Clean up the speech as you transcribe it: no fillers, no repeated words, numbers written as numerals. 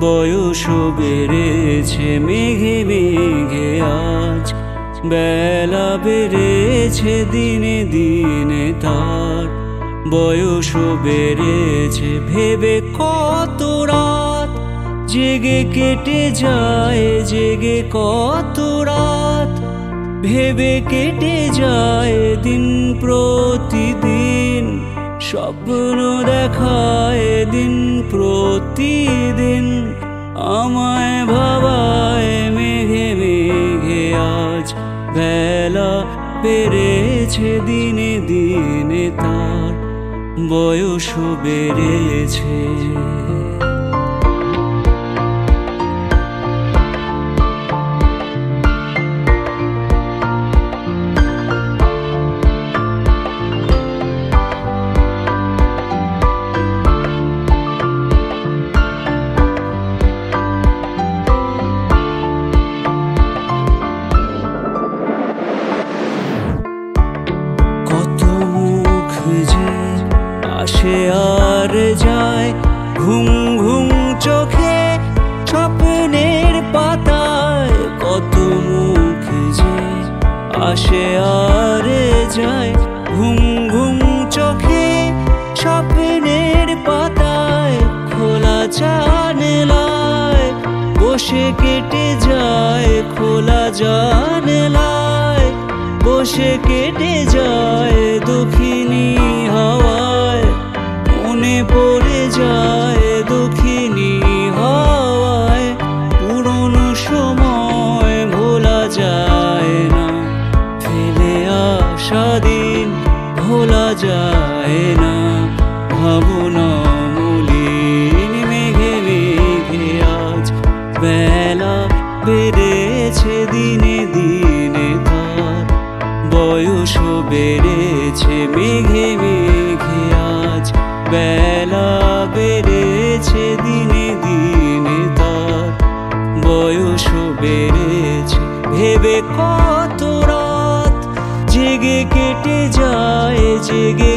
বয়সও বেড়েছে মেঘে মেঘে আজ, বেলা বেড়েছে দিনে দিনে তার। বয়সও বেড়েছে ভেবে কত রাত জেগে কেটে যায়, জেগে কত রাত ভেবে কেটে যায় দিন প্রতিদিন। স্বপ্ন দেখায় দিন প্রতিদিন, আমায় ভাবায় মেঘে মেঘে আজ। বেলা বেড়েছে দিনে দিনে তার, বয়সও বেড়েছে। আসে আর যায় ঘুম ঘুম চোখে স্বপ্নের পাতায়, কত মুখ যে আসে আর যায় ঘুম ঘুম চোখে স্বপ্নের পাতায়। খোলা জানালায় বসে কেটে যায়, খোলা জানালায় বসে কেটে যায় দক্ষিণী হাওয়ায়। মনে পড়ে যায় দক্ষিণী হাওয়ায়, পুরনো সময় ভোলা যায় না। ফেলে আসা দিন ভোলা যায় না, ভাবনা মলিন মেঘে মেঘে আজ। বেলা বেড়েছে দিনে দিনে তার, বয়সও বেড়েছে মেঘে মেঘে আজ। বেলা বেড়েছে দিনে দিনে তার, বয়সও বেড়েছে ভেবে কত রাত জেগে কেটে যায়, জেগে